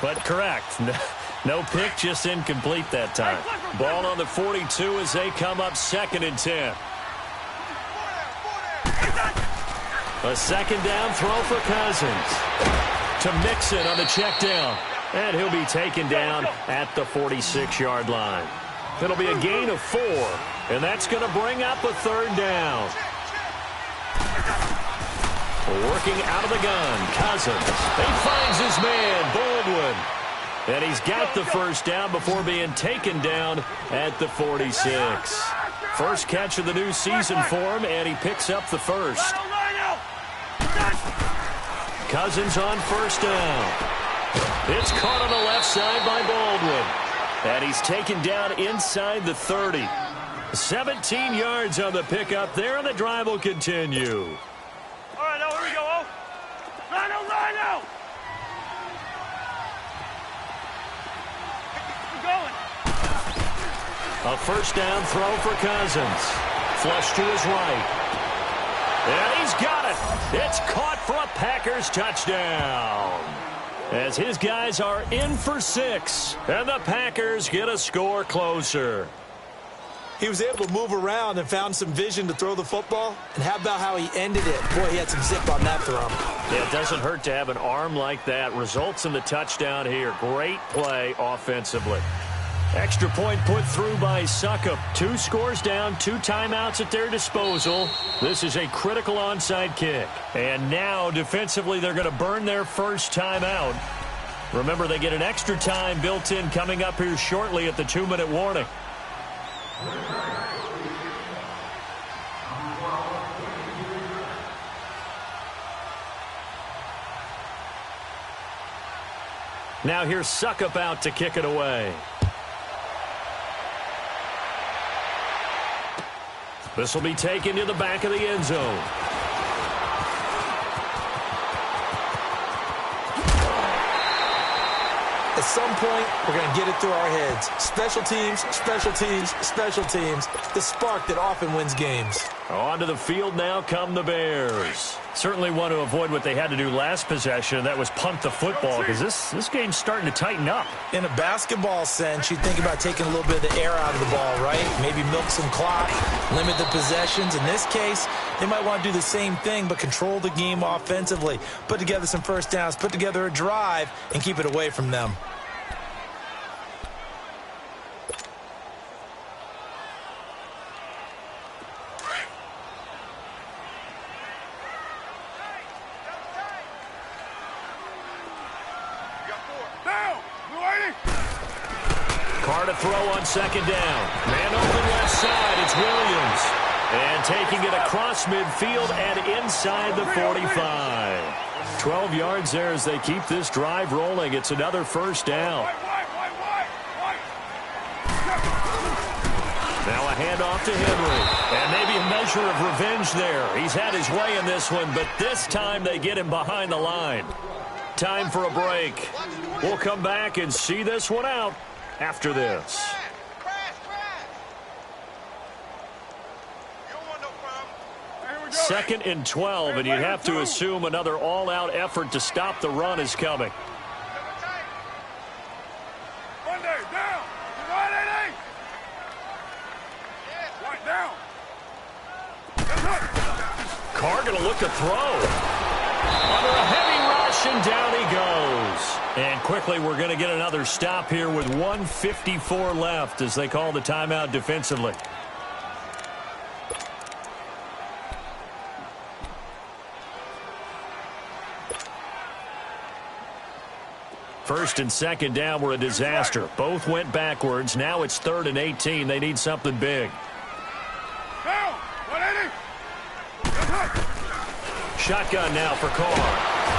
But correct. No pick, just incomplete that time. Ball on the 42 as they come up 2nd and 10. A 2nd down throw for Cousins. To Mixon on the check down. And he'll be taken down at the 46-yard line. It'll be a gain of 4, and that's going to bring up a 3rd down. Working out of the gun, Cousins. He finds his man, Baldwin. And he's got the 1st down before being taken down at the 46. First catch of the new season for him, and he picks up the 1st. Cousins on 1st down. It's caught on the left side by Baldwin. And he's taken down inside the 30. 17 yards on the pickup there, and the drive will continue. All right, now here we go. Lino. We're going. A 1st down throw for Cousins. Flush to his right. And he's got it. It's caught for a Packers touchdown. As his guys are in for 6, and the Packers get a score closer. He was able to move around and found some vision to throw the football. And how about how he ended it? Boy, he had some zip on that throw. Yeah, it doesn't hurt to have an arm like that. Results in the touchdown here. Great play offensively. Extra point put through by Suckup. 2 scores down, 2 timeouts at their disposal. This is a critical onside kick. And now, defensively, they're going to burn their 1st timeout. Remember, they get an extra time built in coming up here shortly at the 2-minute warning. Now here's Suckup out to kick it away. This will be taken to the back of the end zone. At some point, we're going to get it through our heads. Special teams, special teams, special teams. The spark that often wins games. Onto the field now come the Bears. Certainly want to avoid what they had to do last possession, and that was punt the football, because this game's starting to tighten up. In a basketball sense, you think about taking a little bit of the air out of the ball, right? Maybe milk some clock, limit the possessions. In this case, they might want to do the same thing, but control the game offensively. Put together some first downs, put together a drive, and keep it away from them. Carr to throw on second down. Man open left side. It's Williams. And taking it across midfield and inside the 45. 12 yards there as they keep this drive rolling. It's another first down. Now a handoff to Henry. And maybe a measure of revenge there. He's had his way in this one, but this time they get him behind the line. Time for a break. We'll come back and see this one out after this. Second and 12, and you have to assume another all-out effort to stop the run is coming. Carr going to look to throw. Under a heavy rush, and down he goes. And quickly, we're going to get another stop here with 1:54 left as they call the timeout defensively. First and second down were a disaster. Both went backwards. Now it's 3rd and 18. They need something big. Shotgun now for Carr.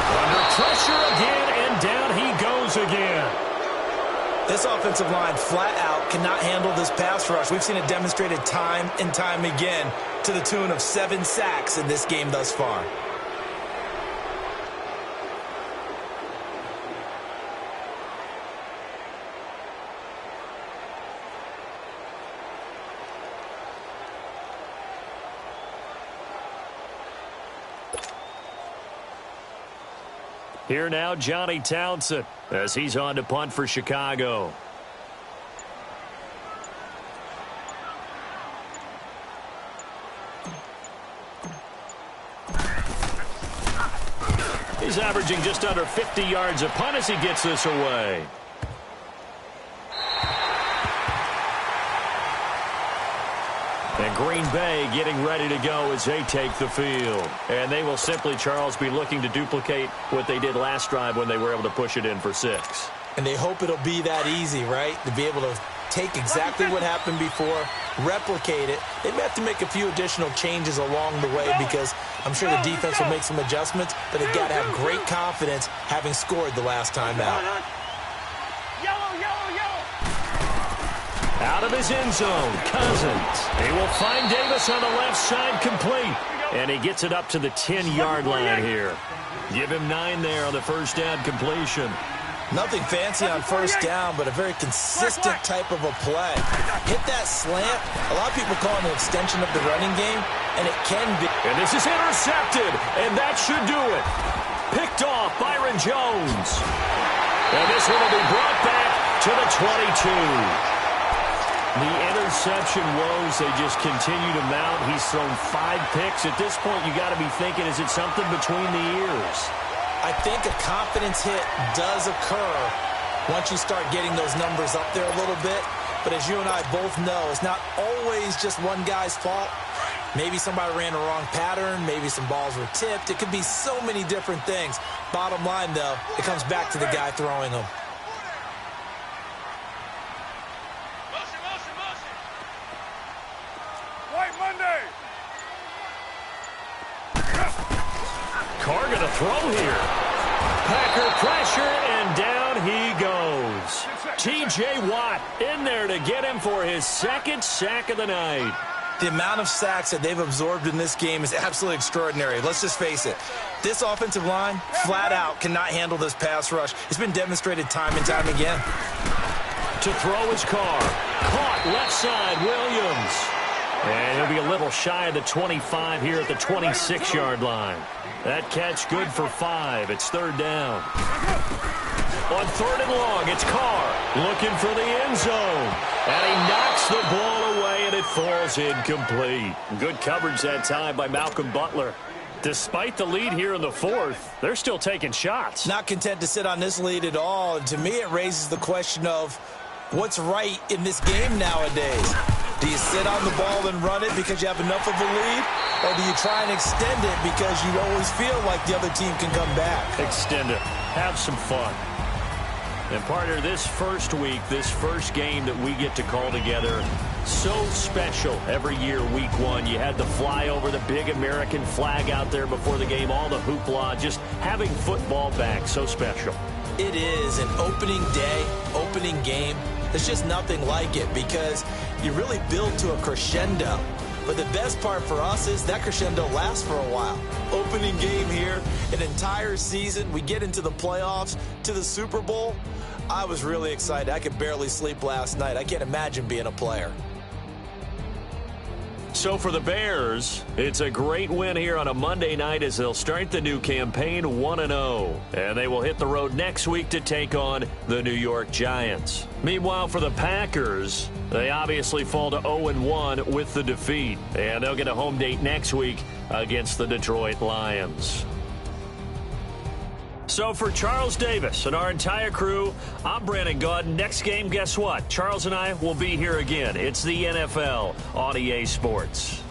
Under pressure again, and down he goes again. This offensive line flat out cannot handle this pass rush. We've seen it demonstrated time and time again to the tune of 7 sacks in this game thus far. Here now, Johnny Townsend, as he's on to punt for Chicago. He's averaging just under 50 yards a punt as he gets this away. And Green Bay getting ready to go as they take the field. And they will simply, Charles, be looking to duplicate what they did last drive when they were able to push it in for 6. And they hope it'll be that easy, right? To be able to take exactly what happened before, replicate it. They may have to make a few additional changes along the way because I'm sure the defense will make some adjustments, but they've got to have great confidence having scored the last time out. Out of his end zone, Cousins. He will find Davis on the left side, complete. And he gets it up to the 10-yard line here. Give him 9 there on the first down completion. Nothing fancy on first down, but a very consistent type of a play. Hit that slant. A lot of people call it an extension of the running game, and it can be. And this is intercepted, and that should do it. Picked off Byron Jones. And this one will be brought back to the 22. The interception woes, they just continue to mount. He's thrown 5 picks. At this point, you got to be thinking, is it something between the ears? I think a confidence hit does occur once you start getting those numbers up there a little bit. But as you and I both know, it's not always just one guy's fault. Maybe somebody ran a wrong pattern. Maybe some balls were tipped. It could be so many different things. Bottom line, though, it comes back to the guy throwing them. Carr going to throw here. Packer pressure, and down he goes. T.J. Watt in there to get him for his 2nd sack of the night. The amount of sacks that they've absorbed in this game is absolutely extraordinary. Let's just face it. This offensive line, flat out, cannot handle this pass rush. It's been demonstrated time and time again. To throw his car. Caught left side, Williams. And he'll be a little shy of the 25 here at the 26-yard line. That catch good for 5. It's third down. On third and long, it's Carr looking for the end zone. And he knocks the ball away, and it falls incomplete. Good coverage that time by Malcolm Butler. Despite the lead here in the fourth, they're still taking shots. Not content to sit on this lead at all. And to me, it raises the question of what's right in this game nowadays. Do you sit on the ball and run it because you have enough of a lead? Or do you try and extend it because you always feel like the other team can come back? Extend it. Have some fun. And partner, this first week, this first game that we get to call together, so special every year, week one. You had the flyover, the big American flag out there before the game, all the hoopla, just having football back, so special. It is an opening day, opening game. There's just nothing like it because you really build to a crescendo. But the best part for us is that crescendo lasts for a while. Opening game here, an entire season. We get into the playoffs, to the Super Bowl. I was really excited. I could barely sleep last night. I can't imagine being a player. So for the Bears, it's a great win here on a Monday night as they'll start the new campaign 1-0. And they will hit the road next week to take on the New York Giants. Meanwhile, for the Packers, they obviously fall to 0-1 with the defeat. And they'll get a home date next week against the Detroit Lions. So for Charles Davis and our entire crew, I'm Brandon Gaudin. Next game, guess what? Charles and I will be here again. It's the NFL on EA Sports.